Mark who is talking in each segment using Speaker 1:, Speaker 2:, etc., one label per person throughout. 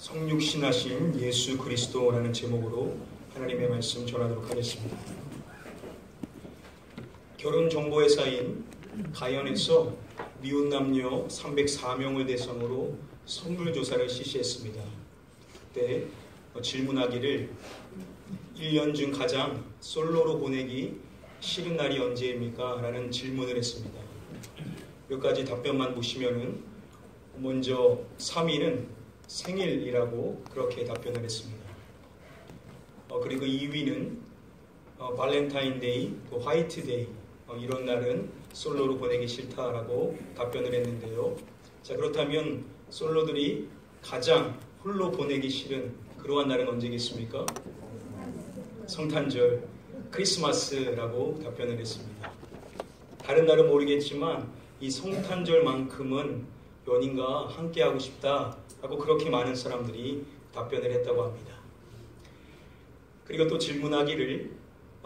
Speaker 1: 성육신하신 예수 그리스도라는 제목으로 하나님의 말씀 전하도록 하겠습니다. 결혼정보회사인 가연에서 미혼 남녀 304명을 대상으로 성불조사를 실시했습니다. 그때 질문하기를 1년 중 가장 솔로로 보내기 싫은 날이 언제입니까? 라는 질문을 했습니다. 몇 가지 답변만 보시면은 먼저 3위는 생일이라고 그렇게 답변을 했습니다. 그리고 2위는 발렌타인데이, 또 화이트데이, 이런 날은 솔로로 보내기 싫다라고 답변을 했는데요. 자, 그렇다면 솔로들이 가장 홀로 보내기 싫은 그러한 날은 언제겠습니까? 성탄절, 크리스마스라고 답변을 했습니다. 다른 날은 모르겠지만 이 성탄절만큼은 연인과 함께하고 싶다라고 그렇게 많은 사람들이 답변을 했다고 합니다. 그리고 또 질문하기를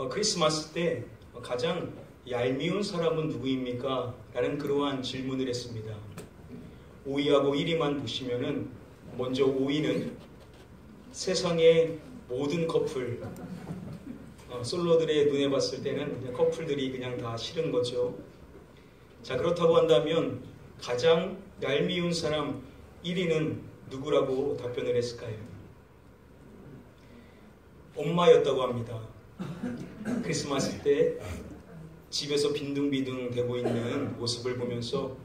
Speaker 1: 크리스마스 때 가장 얄미운 사람은 누구입니까? 라는 그러한 질문을 했습니다. 5위하고 1위만 보시면은 먼저 5위는 세상의 모든 커플, 솔로들의 눈에 봤을 때는 그냥 커플들이 그냥 다 싫은 거죠. 자, 그렇다고 한다면 가장 얄미운 사람 1위는 누구라고 답변을 했을까요? 엄마였다고 합니다. 크리스마스 때 집에서 빈둥비둥 대고 있는 모습을 보면서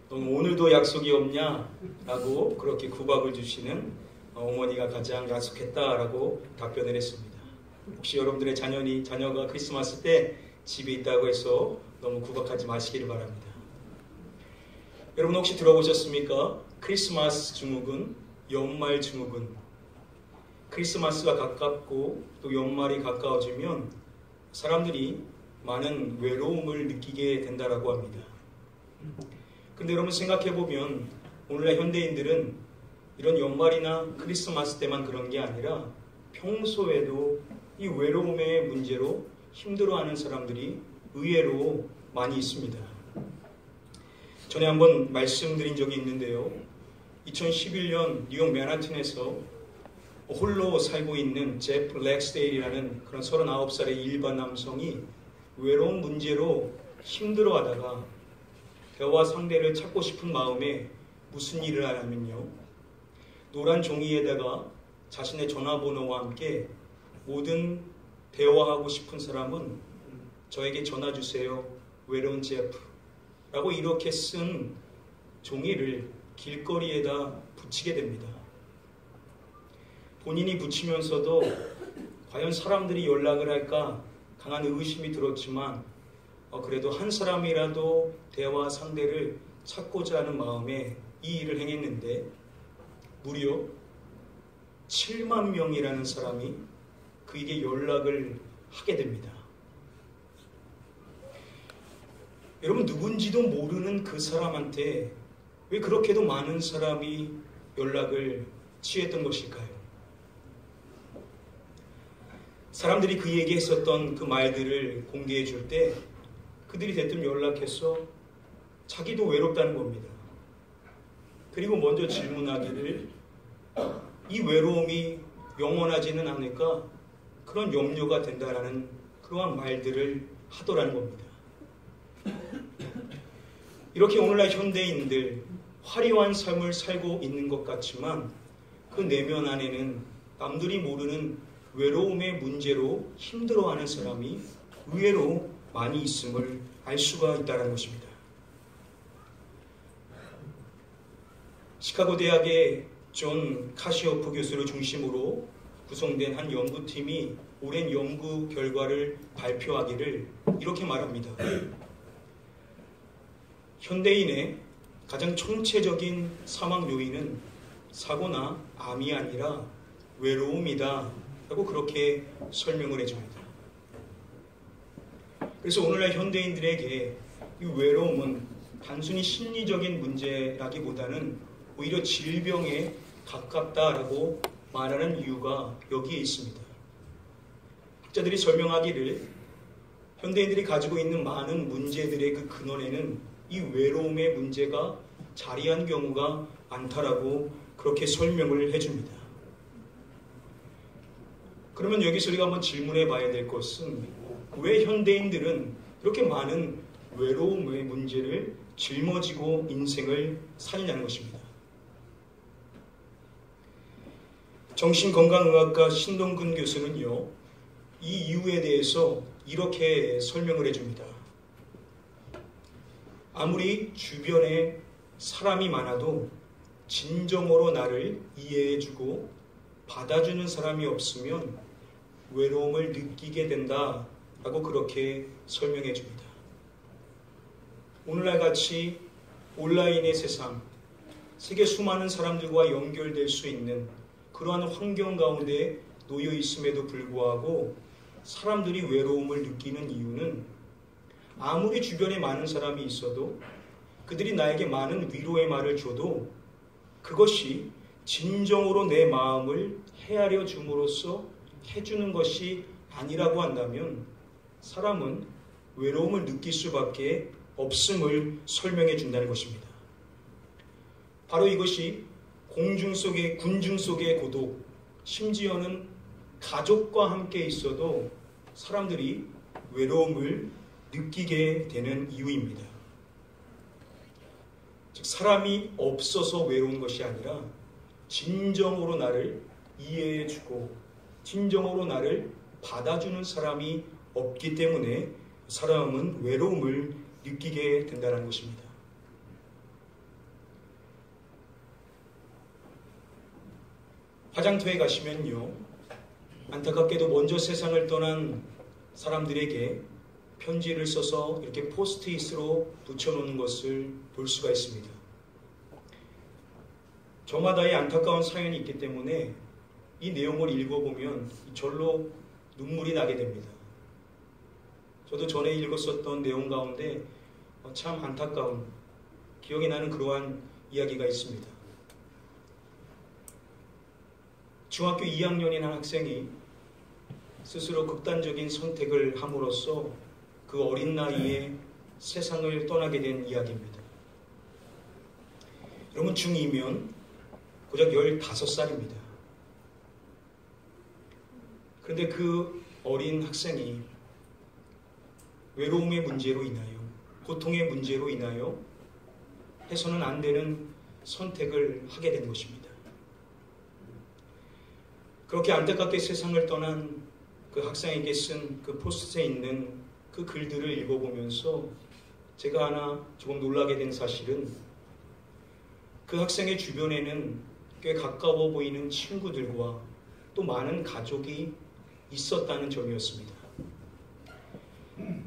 Speaker 1: 너는 오늘도 약속이 없냐? 라고 그렇게 구박을 주시는 어머니가 가장 야속했다라고 답변을 했습니다. 혹시 여러분들의 자녀가 크리스마스 때 집에 있다고 해서 너무 구박하지 마시기를 바랍니다. 여러분 혹시 들어보셨습니까? 크리스마스 증후군, 연말 증후군. 크리스마스가 가깝고 또 연말이 가까워지면 사람들이 많은 외로움을 느끼게 된다라고 합니다. 근데 여러분 생각해보면 오늘날 현대인들은 이런 연말이나 크리스마스 때만 그런 게 아니라 평소에도 이 외로움의 문제로 힘들어하는 사람들이 의외로 많이 있습니다. 전에 한번 말씀드린 적이 있는데요. 2011년 뉴욕 맨하튼에서 홀로 살고 있는 제프 렉스데일이라는 그런 39살의 일반 남성이 외로운 문제로 힘들어하다가 대화 상대를 찾고 싶은 마음에 무슨 일을 하냐면요. 노란 종이에다가 자신의 전화번호와 함께 모든 대화하고 싶은 사람은 저에게 전화 주세요. 외로운 제프. 라고 이렇게 쓴 종이를 길거리에다 붙이게 됩니다. 본인이 붙이면서도 과연 사람들이 연락을 할까 강한 의심이 들었지만 그래도 한 사람이라도 대화 상대를 찾고자 하는 마음에 이 일을 행했는데 무려 7만 명이라는 사람이 그에게 연락을 하게 됩니다. 여러분 누군지도 모르는 그 사람한테 왜 그렇게도 많은 사람이 연락을 취했던 것일까요? 사람들이 그에게 했었던 그 말들을 공개해 줄 때 그들이 대뜸 연락해서 자기도 외롭다는 겁니다. 그리고 먼저 질문하기를 이 외로움이 영원하지는 않을까 그런 염려가 된다라는 그러한 말들을 하더라는 겁니다. 이렇게 오늘날 현대인들 화려한 삶을 살고 있는 것 같지만 그 내면 안에는 남들이 모르는 외로움의 문제로 힘들어하는 사람이 의외로 많이 있음을 알 수가 있다는 것입니다. 시카고 대학의 존 카시오프 교수를 중심으로 구성된 한 연구팀이 오랜 연구 결과를 발표하기를 이렇게 말합니다. 현대인의 가장 총체적인 사망 요인은 사고나 암이 아니라 외로움이다 라고 그렇게 설명을 해줍니다. 그래서 오늘날 현대인들에게 이 외로움은 단순히 심리적인 문제라기보다는 오히려 질병에 가깝다라고 말하는 이유가 여기에 있습니다. 학자들이 설명하기를 현대인들이 가지고 있는 많은 문제들의 그 근원에는 이 외로움의 문제가 자리한 경우가 많다라고 그렇게 설명을 해줍니다. 그러면 여기서 우리가 한번 질문해 봐야 될 것은 왜 현대인들은 그렇게 많은 외로움의 문제를 짊어지고 인생을 사느냐는 것입니다. 정신건강의학과 신동근 교수는요, 이 이유에 대해서 이렇게 설명을 해줍니다. 아무리 주변에 사람이 많아도 진정으로 나를 이해해주고 받아주는 사람이 없으면 외로움을 느끼게 된다라고 그렇게 설명해 줍니다. 오늘날 같이 온라인의 세상, 세계 수많은 사람들과 연결될 수 있는 그러한 환경 가운데 놓여 있음에도 불구하고 사람들이 외로움을 느끼는 이유는 아무리 주변에 많은 사람이 있어도 그들이 나에게 많은 위로의 말을 줘도 그것이 진정으로 내 마음을 헤아려 줌으로써 해주는 것이 아니라고 한다면 사람은 외로움을 느낄 수밖에 없음을 설명해 준다는 것입니다. 바로 이것이 군중 속의 고독, 심지어는 가족과 함께 있어도 사람들이 외로움을 느끼게 되는 이유입니다. 즉, 사람이 없어서 외로운 것이 아니라 진정으로 나를 이해해주고 진정으로 나를 받아주는 사람이 없기 때문에 사람은 외로움을 느끼게 된다는 것입니다. 화장터에 가시면요, 안타깝게도 먼저 세상을 떠난 사람들에게 편지를 써서 이렇게 포스트잇으로 붙여놓는 것을 볼 수가 있습니다. 저마다의 안타까운 사연이 있기 때문에 이 내용을 읽어보면 절로 눈물이 나게 됩니다. 저도 전에 읽었었던 내용 가운데 참 안타까운, 기억이 나는 그러한 이야기가 있습니다. 중학교 2학년인 한 학생이 스스로 극단적인 선택을 함으로써 그 어린 나이에 세상을 떠나게 된 이야기입니다. 여러분, 중2면 고작 15살입니다. 그런데 그 어린 학생이 외로움의 문제로 인하여, 고통의 문제로 인하여 해서는 안 되는 선택을 하게 된 것입니다. 그렇게 안타깝게 세상을 떠난 그 학생에게 쓴 그 포스트에 있는 그 글들을 읽어보면서 제가 하나 조금 놀라게 된 사실은 그 학생의 주변에는 꽤 가까워 보이는 친구들과 또 많은 가족이 있었다는 점이었습니다.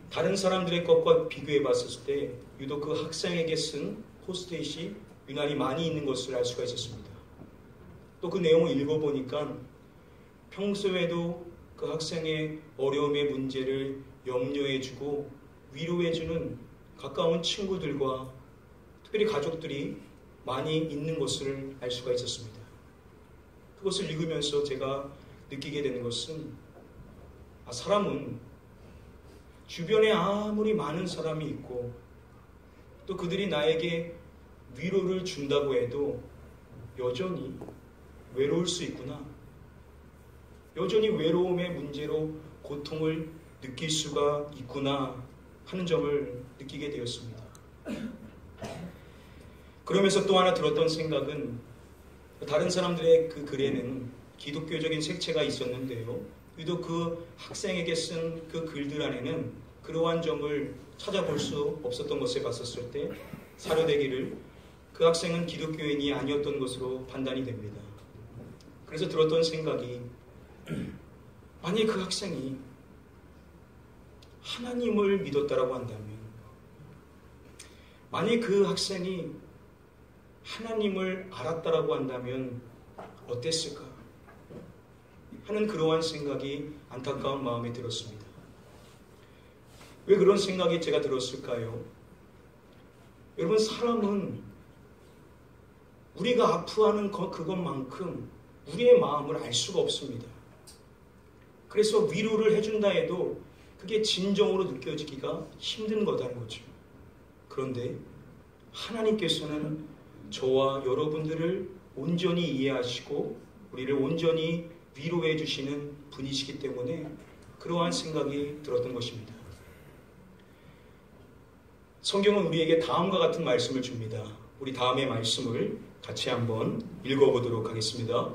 Speaker 1: 다른 사람들의 것과 비교해 봤을 때 유독 그 학생에게 쓴 포스트잇이 유난히 많이 있는 것을 알 수가 있었습니다. 또 그 내용을 읽어보니까 평소에도 그 학생의 어려움의 문제를 염려해주고 위로해주는 가까운 친구들과 특별히 가족들이 많이 있는 것을 알 수가 있었습니다. 그것을 읽으면서 제가 느끼게 되는 것은 사람은 주변에 아무리 많은 사람이 있고 또 그들이 나에게 위로를 준다고 해도 여전히 외로울 수 있구나. 여전히 외로움의 문제로 고통을 느낄 수가 있구나 하는 점을 느끼게 되었습니다. 그러면서 또 하나 들었던 생각은 다른 사람들의 그 글에는 기독교적인 색채가 있었는데요. 유독 그 학생에게 쓴 그 글들 안에는 그러한 점을 찾아볼 수 없었던 것을 봤었을 때 사료되기를 그 학생은 기독교인이 아니었던 것으로 판단이 됩니다. 그래서 들었던 생각이 만약 그 학생이 하나님을 믿었다라고 한다면, 만약 그 학생이 하나님을 알았다라고 한다면 어땠을까 하는 그러한 생각이 안타까운 마음에 들었습니다. 왜 그런 생각이 제가 들었을까요? 여러분, 사람은 우리가 아파하는 그것만큼 우리의 마음을 알 수가 없습니다. 그래서 위로를 해준다 해도 그게 진정으로 느껴지기가 힘든 거다는 거죠. 그런데 하나님께서는 저와 여러분들을 온전히 이해하시고 우리를 온전히 위로해 주시는 분이시기 때문에 그러한 생각이 들었던 것입니다. 성경은 우리에게 다음과 같은 말씀을 줍니다. 우리 다음의 말씀을 같이 한번 읽어보도록 하겠습니다.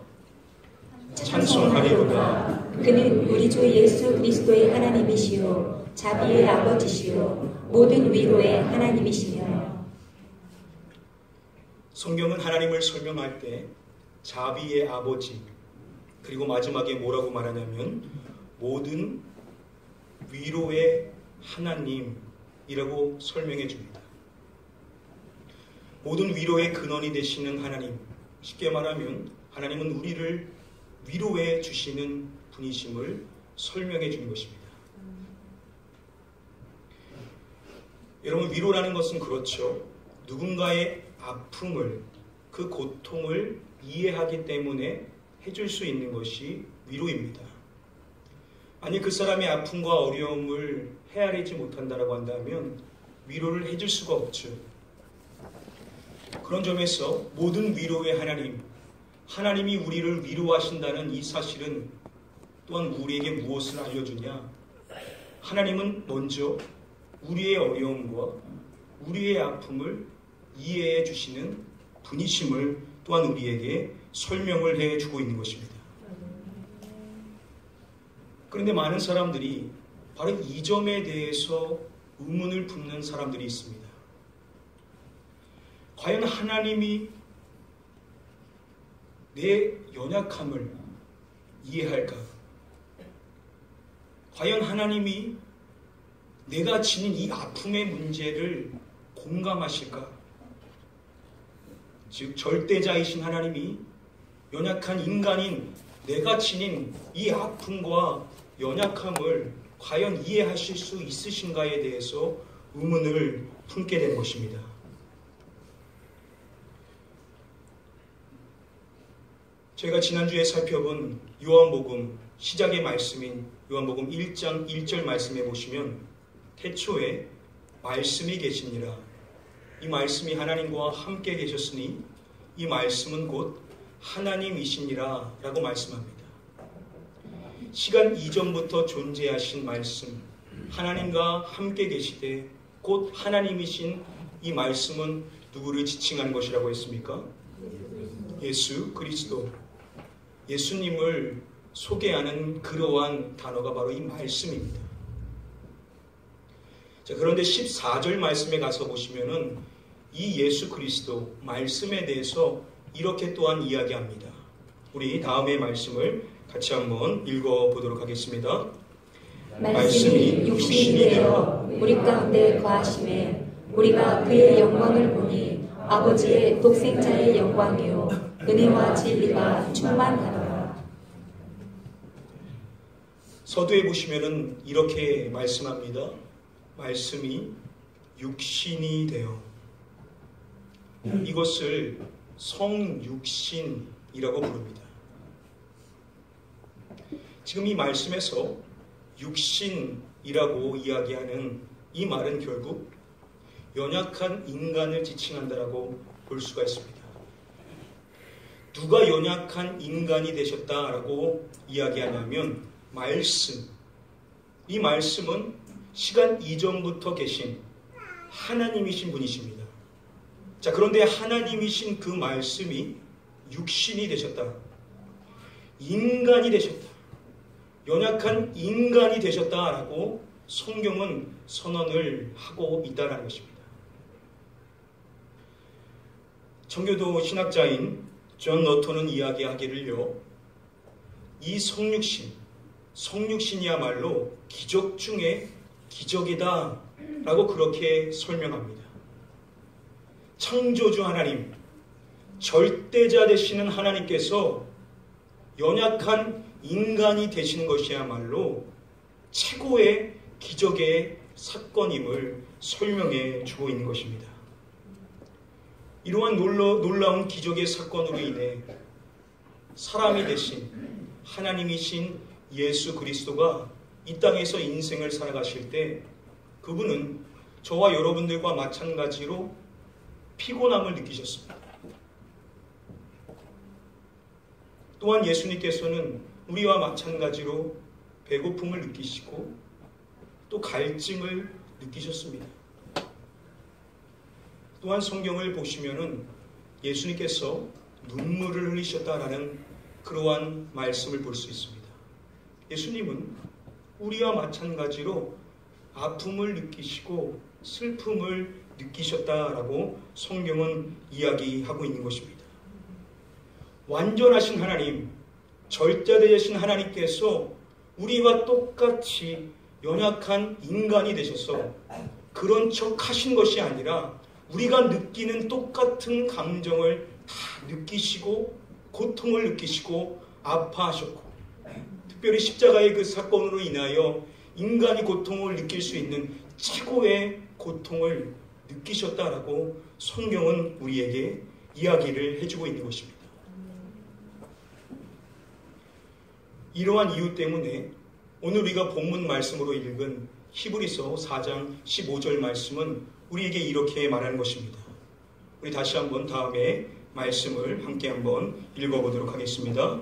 Speaker 1: 찬송하리로다.
Speaker 2: 그는 우리 주 예수 그리스도의 하나님이시요 자비의 아버지시요 모든 위로의 하나님이시며.
Speaker 1: 성경은 하나님을 설명할 때 자비의 아버지, 그리고 마지막에 뭐라고 말하냐면 모든 위로의 하나님이라고 설명해 줍니다. 모든 위로의 근원이 되시는 하나님, 쉽게 말하면 하나님은 우리를 위로해 주시는 분이심을 설명해 주는 것입니다. 여러분, 위로라는 것은 그렇죠. 누군가의 아픔을, 그 고통을 이해하기 때문에 해줄 수 있는 것이 위로입니다. 아니, 그 사람의 아픔과 어려움을 헤아리지 못한다라고 한다면 위로를 해줄 수가 없죠. 그런 점에서 모든 위로의 하나님, 하나님이 우리를 위로하신다는 이 사실은 또한 우리에게 무엇을 알려주냐? 하나님은 먼저 우리의 어려움과 우리의 아픔을 이해해 주시는 분이심을 또한 우리에게 설명을 해주고 있는 것입니다. 그런데 많은 사람들이 바로 이 점에 대해서 의문을 품는 사람들이 있습니다. 과연 하나님이 내 연약함을 이해할까? 과연 하나님이 내가 지닌 이 아픔의 문제를 공감하실까? 즉 절대자이신 하나님이 연약한 인간인 내가 지닌 이 아픔과 연약함을 과연 이해하실 수 있으신가에 대해서 의문을 품게 된 것입니다. 저희가 지난주에 살펴본 요한복음 시작의 말씀인 요한복음 1장 1절 말씀에 보시면 태초에 말씀이 계시니라. 이 말씀이 하나님과 함께 계셨으니 이 말씀은 곧 하나님이시니라 라고 말씀합니다. 시간 이전부터 존재하신 말씀, 하나님과 함께 계시되 곧 하나님이신 이 말씀은 누구를 지칭하는 것이라고 했습니까? 예수 그리스도, 예수님을 소개하는 그러한 단어가 바로 이 말씀입니다. 자, 그런데 14절 말씀에 가서 보시면은 이 예수 그리스도 말씀에 대해서 이렇게 또한 이야기합니다. 우리 다음의 말씀을 같이 한번 읽어보도록 하겠습니다.
Speaker 2: 말씀이 육신이 되어 우리 가운데 거하심에 우리가 그의 영광을 보니 아버지의 독생자의 영광이요 은혜와 진리가 충만하더라.
Speaker 1: 서두에 보시면은 이렇게 말씀합니다. 말씀이 육신이 되어, 이것을 성육신이라고 부릅니다. 지금 이 말씀에서 육신이라고 이야기하는 이 말은 결국 연약한 인간을 지칭한다라고 볼 수가 있습니다. 누가 연약한 인간이 되셨다라고 이야기하냐면 말씀, 이 말씀은 시간 이전부터 계신 하나님이신 분이십니다. 자, 그런데 하나님이신 그 말씀이 육신이 되셨다, 인간이 되셨다, 연약한 인간이 되셨다라고 성경은 선언을 하고 있다는 것입니다. 청교도 신학자인 존 너턴은 이야기하기를요, 이 성육신이야말로 기적 중에 기적이다 라고 그렇게 설명합니다. 창조주 하나님, 절대자 되시는 하나님께서 연약한 인간이 되시는 것이야말로 최고의 기적의 사건임을 설명해 주고 있는 것입니다. 이러한 놀라운 기적의 사건으로 인해 사람이 되신 하나님이신 예수 그리스도가 이 땅에서 인생을 살아가실 때 그분은 저와 여러분들과 마찬가지로 피곤함을 느끼셨습니다. 또한 예수님께서는 우리와 마찬가지로 배고픔을 느끼시고 또 갈증을 느끼셨습니다. 또한 성경을 보시면은 예수님께서 눈물을 흘리셨다라는 그러한 말씀을 볼 수 있습니다. 예수님은 우리와 마찬가지로 아픔을 느끼시고 슬픔을 느끼셨다라고 성경은 이야기하고 있는 것입니다. 완전하신 하나님, 절대되신 하나님께서 우리와 똑같이 연약한 인간이 되셔서 그런 척 하신 것이 아니라 우리가 느끼는 똑같은 감정을 다 느끼시고 고통을 느끼시고 아파하셨고, 특별히 십자가의 그 사건으로 인하여 인간이 고통을 느낄 수 있는 최고의 고통을 느끼셨다라고 성경은 우리에게 이야기를 해주고 있는 것입니다. 이러한 이유 때문에 오늘 우리가 본문 말씀으로 읽은 히브리서 4장 15절 말씀은 우리에게 이렇게 말하는 것입니다. 우리 다시 한번 다음에 말씀을 함께 한번 읽어보도록 하겠습니다.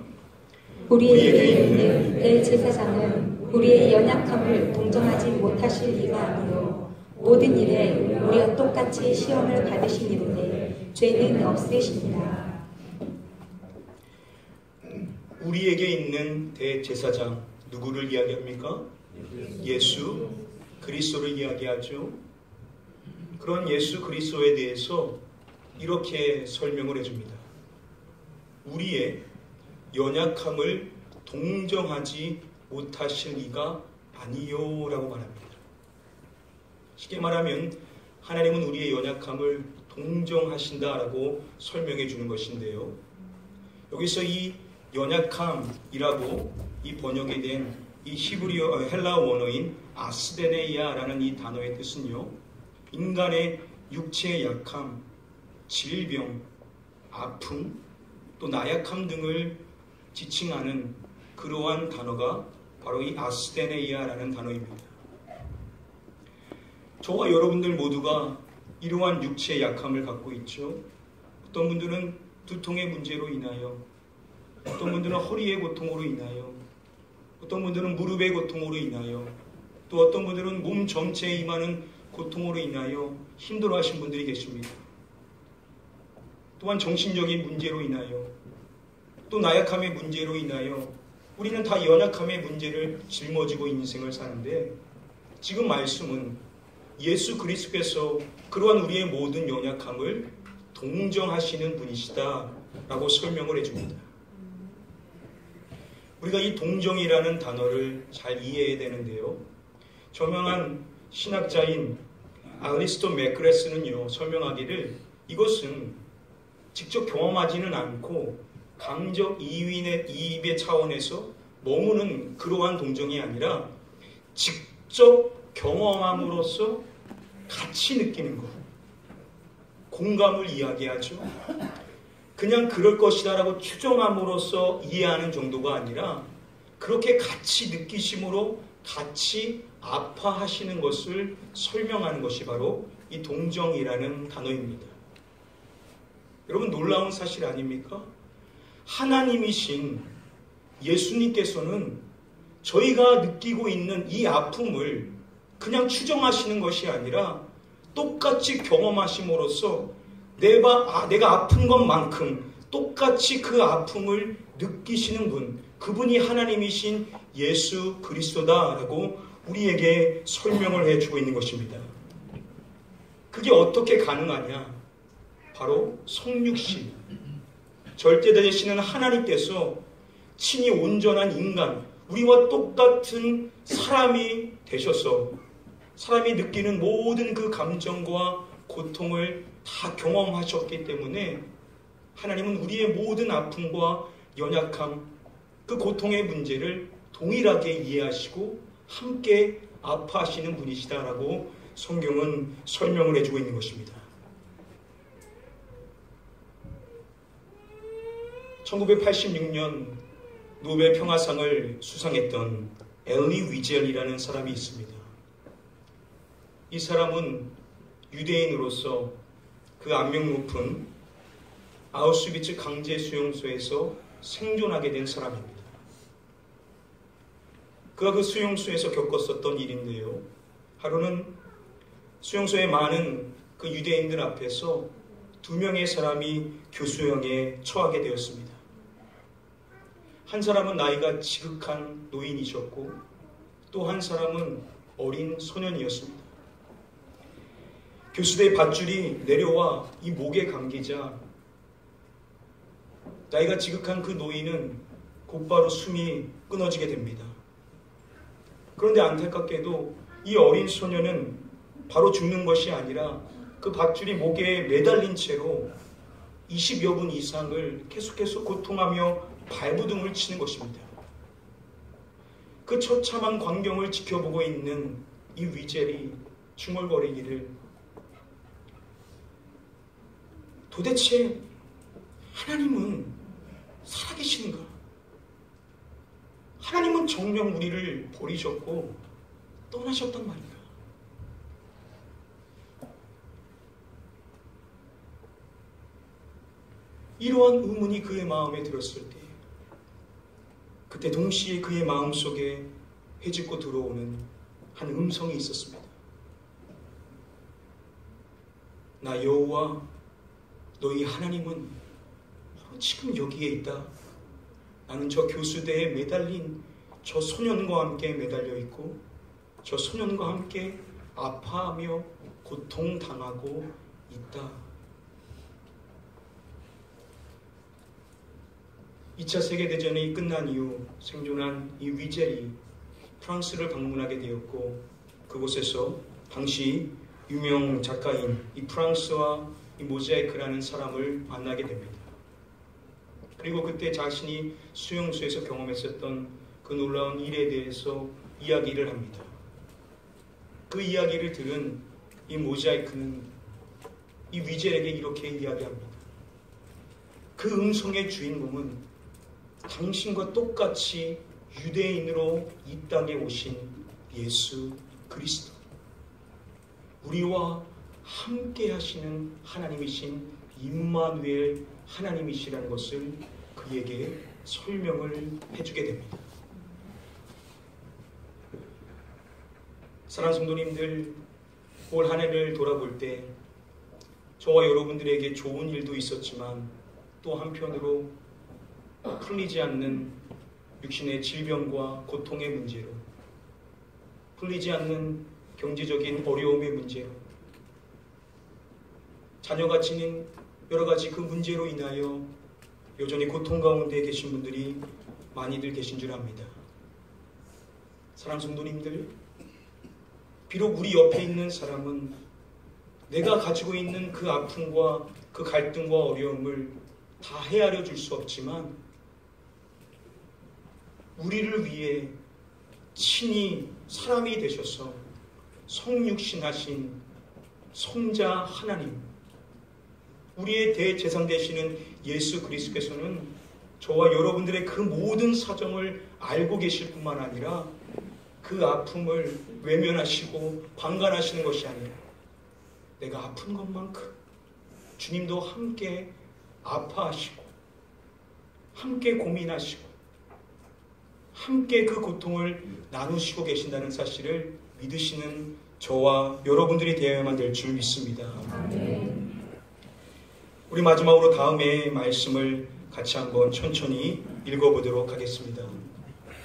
Speaker 2: 우리에게 있는 대제사장은 우리의 연약함을 동정하지 못하실 리가 아니요 모든 일에 우리와 똑같이 시험을 받으시는데 죄는 없으십니다.
Speaker 1: 우리에게 있는 대제사장, 누구를 이야기합니까? 예수 그리스도를 이야기하죠. 그런 예수 그리스도에 대해서 이렇게 설명을 해줍니다. 우리의 연약함을 동정하지 못하실 리가 아니요라고 말합니다. 쉽게 말하면 하나님은 우리의 연약함을 동정하신다라고 설명해 주는 것인데요. 여기서 이 연약함이라고 이 번역이 된 이 히브리어 헬라 원어인 아스데네이아라는 이 단어의 뜻은요, 인간의 육체의 약함, 질병, 아픔, 또 나약함 등을 지칭하는 그러한 단어가 바로 이 아스데네이아라는 단어입니다. 저와 여러분들 모두가 이러한 육체의 약함을 갖고 있죠. 어떤 분들은 두통의 문제로 인하여, 어떤 분들은 허리의 고통으로 인하여, 어떤 분들은 무릎의 고통으로 인하여, 또 어떤 분들은 몸 전체에 임하는 고통으로 인하여 힘들어하신 분들이 계십니다. 또한 정신적인 문제로 인하여, 또 나약함의 문제로 인하여 우리는 다 연약함의 문제를 짊어지고 인생을 사는데, 지금 말씀은 예수 그리스도께서 그러한 우리의 모든 연약함을 동정하시는 분이시다라고 설명을 해줍니다. 우리가 이 동정이라는 단어를 잘 이해해야 되는데요. 저명한 신학자인 알리스토 맥그레스는요, 설명하기를 이것은 직접 경험하지는 않고 강적 이입의 차원에서 머무는 그러한 동정이 아니라 직접 경험함으로써 같이 느끼는 것, 공감을 이야기하죠. 그냥 그럴 것이다라고 추정함으로써 이해하는 정도가 아니라 그렇게 같이 느끼심으로 같이 아파하시는 것을 설명하는 것이 바로 이 동정이라는 단어입니다. 여러분, 놀라운 사실 아닙니까? 하나님이신 예수님께서는 저희가 느끼고 있는 이 아픔을 그냥 추정하시는 것이 아니라 똑같이 경험하심으로써 내가 아픈 것만큼 똑같이 그 아픔을 느끼시는 분, 그분이 하나님이신 예수 그리스도다라고 우리에게 설명을 해주고 있는 것입니다. 그게 어떻게 가능하냐? 바로 성육신, 절대되시는 하나님께서 친히 온전한 인간, 우리와 똑같은 사람이 되셔서 사람이 느끼는 모든 그 감정과 고통을 다 경험하셨기 때문에 하나님은 우리의 모든 아픔과 연약함, 그 고통의 문제를 동일하게 이해하시고 함께 아파하시는 분이시다라고 성경은 설명을 해주고 있는 것입니다. 1986년 노벨 평화상을 수상했던 엘리 위젤이라는 사람이 있습니다. 이 사람은 유대인으로서 그 악명 높은 아우슈비츠 강제 수용소에서 생존하게 된 사람입니다. 그가 그 수용소에서 겪었었던 일인데요. 하루는 수용소에 많은 그 유대인들 앞에서 2명의 사람이 교수형에 처하게 되었습니다. 한 사람은 나이가 지극한 노인이셨고 또 한 사람은 어린 소년이었습니다. 교수대의 밧줄이 내려와 이 목에 감기자 나이가 지극한 그 노인은 곧바로 숨이 끊어지게 됩니다. 그런데 안타깝게도 이 어린 소년은 바로 죽는 것이 아니라 그 밧줄이 목에 매달린 채로 20여 분 이상을 계속해서 고통하며 발부둥을 치는 것입니다. 그 처참한 광경을 지켜보고 있는 이 위젤이 중얼거리기를 도대체 하나님은 살아계시는가? 하나님은 정녕 우리를 버리셨고 떠나셨단 말인가? 이러한 의문이 그의 마음에 들었을 때 그때 동시에 그의 마음속에 헤집고 들어오는 한 음성이 있었습니다. 나 여호와 너희 하나님은 지금 여기에 있다. 나는 저 교수대에 매달린 저 소년과 함께 매달려 있고 저 소년과 함께 아파하며 고통당하고 있다. 2차 세계대전이 끝난 이후 생존한 이 위젤이 프랑스를 방문하게 되었고 그곳에서 당시 유명 작가인 이 프랑스와 이 모자이크라는 사람을 만나게 됩니다. 그리고 그때 자신이 수용소에서 경험했었던 그 놀라운 일에 대해서 이야기를 합니다. 그 이야기를 들은 이 모자이크는 이 위젤에게 이렇게 이야기합니다. 그 음성의 주인공은 당신과 똑같이 유대인으로 이 땅에 오신 예수 그리스도, 우리와 함께 하시는 하나님이신 임마누엘 하나님이시라는 것을 그에게 설명을 해주게 됩니다. 사랑하는 성도님들, 올 한 해를 돌아볼 때 저와 여러분들에게 좋은 일도 있었지만 또 한편으로 풀리지 않는 육신의 질병과 고통의 문제로, 풀리지 않는 경제적인 어려움의 문제로, 자녀가 지닌 여러 가지 그 문제로 인하여 여전히 고통 가운데 계신 분들이 많이들 계신 줄 압니다. 사랑하는 성도님들, 비록 우리 옆에 있는 사람은 내가 가지고 있는 그 아픔과 그 갈등과 어려움을 다 헤아려 줄 수 없지만 우리를 위해 친히 사람이 되셔서 성육신하신 성자 하나님, 우리의 대제사장 되시는 예수 그리스도께서는 저와 여러분들의 그 모든 사정을 알고 계실 뿐만 아니라 그 아픔을 외면하시고 방관하시는 것이 아니라 내가 아픈 것만큼 주님도 함께 아파하시고 함께 고민하시고 함께 그 고통을 나누시고 계신다는 사실을 믿으시는 저와 여러분들이 되어야만 될 줄 믿습니다. 아멘. 우리 마지막으로 다음의 말씀을 같이 한번 천천히 읽어보도록 하겠습니다.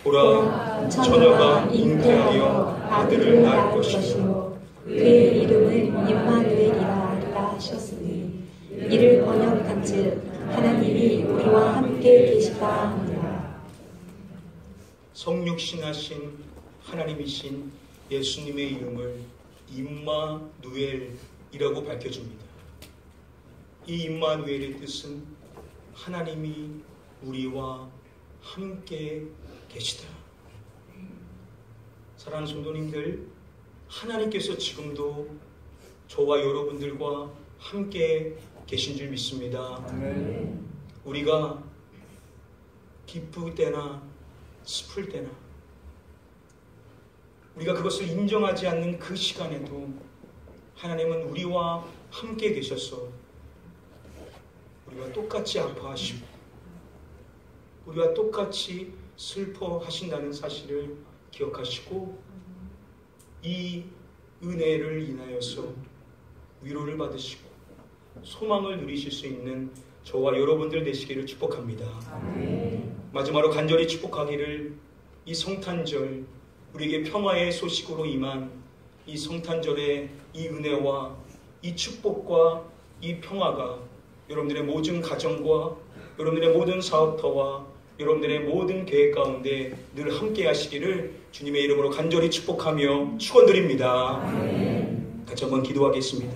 Speaker 1: 보라, 처녀가 잉태하여 아들을 낳을 것이요
Speaker 2: 그의 이름은 임마누엘이라 하리라 하셨으니 이를 번역한즉 하나님이 우리와 함께 계시다 하니라.
Speaker 1: 성육신하신 하나님이신 예수님의 이름을 임마누엘이라고 밝혀줍니다. 이 임마누엘의 뜻은 하나님이 우리와 함께 계시다. 사랑하는 성도님들, 하나님께서 지금도 저와 여러분들과 함께 계신 줄 믿습니다. 우리가 기쁠 때나 슬플 때나 우리가 그것을 인정하지 않는 그 시간에도 하나님은 우리와 함께 계셔서 우리가 똑같이 아파하시고 우리와 똑같이 슬퍼하신다는 사실을 기억하시고 이 은혜를 인하여서 위로를 받으시고 소망을 누리실 수 있는 저와 여러분들 되시기를 축복합니다. 마지막으로 간절히 축복하기를 이 성탄절 우리에게 평화의 소식으로 임한 이 성탄절의 이 은혜와 이 축복과 이 평화가 여러분들의 모든 가정과 여러분들의 모든 사업터와 여러분들의 모든 계획 가운데 늘 함께 하시기를 주님의 이름으로 간절히 축복하며 축원드립니다. 같이 한번 기도하겠습니다.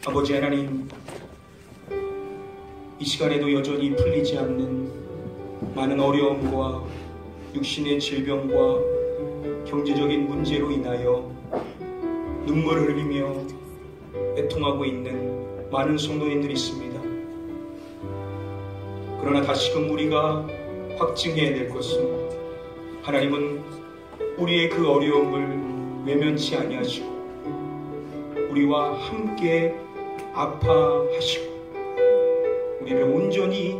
Speaker 1: 아버지 하나님, 이 시간에도 여전히 풀리지 않는 많은 어려움과 육신의 질병과 경제적인 문제로 인하여 눈물을 흘리며 애통하고 있는 많은 성도님들이 있습니다. 그러나 다시금 우리가 확증해야 될 것은 하나님은 우리의 그 어려움을 외면치 아니하시고 우리와 함께 아파하시고 우리를 온전히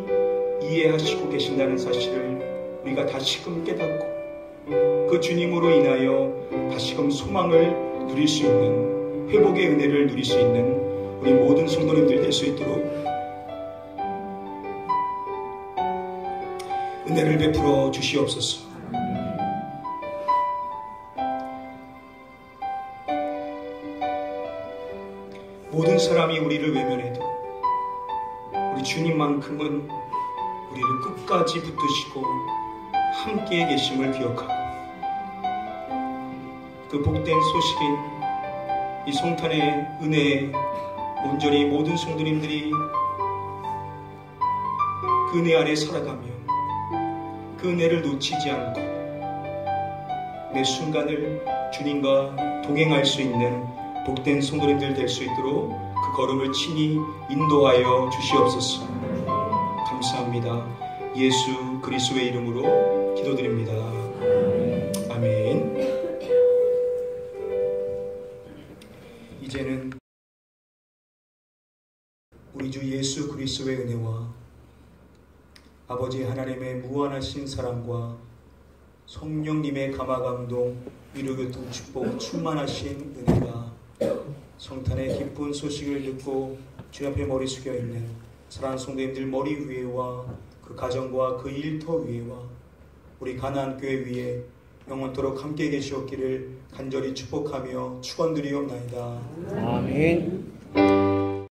Speaker 1: 이해하시고 계신다는 사실을 우리가 다시금 깨닫고 그 주님으로 인하여 다시금 소망을 누릴 수 있는 회복의 은혜를 누릴 수 있는 우리 모든 성도님들 될 수 있도록 은혜를 베풀어 주시옵소서. 모든 사람이 우리를 외면해도 우리 주님만큼은 우리를 끝까지 붙드시고 함께 계심을 기억하고 그 복된 소식인 이 성탄의 은혜에 온전히 모든 성도님들이 그 은혜 안에 살아가며 그 은혜를 놓치지 않고 매 순간을 주님과 동행할 수 있는 복된 성도님들 될 수 있도록 그 걸음을 친히 인도하여 주시옵소서. 감사합니다. 예수 그리스도의 이름으로 기도드립니다. 아멘. 이제는 우리 주 예수 그리스도의 은혜와 아버지 하나님의 무한하신 사랑과 성령님의 감화감동 위로교통 축복 충만하신 은혜가 성탄의 기쁜 소식을 듣고 주 앞에 머리 숙여 있는 사랑하는 성도님들 머리 위에와 그 가정과 그 일터 위에와 우리 가나안 교회 위에 영원토록 함께 계시옵기를 간절히 축복하며 축원드리옵나이다.
Speaker 3: 아멘.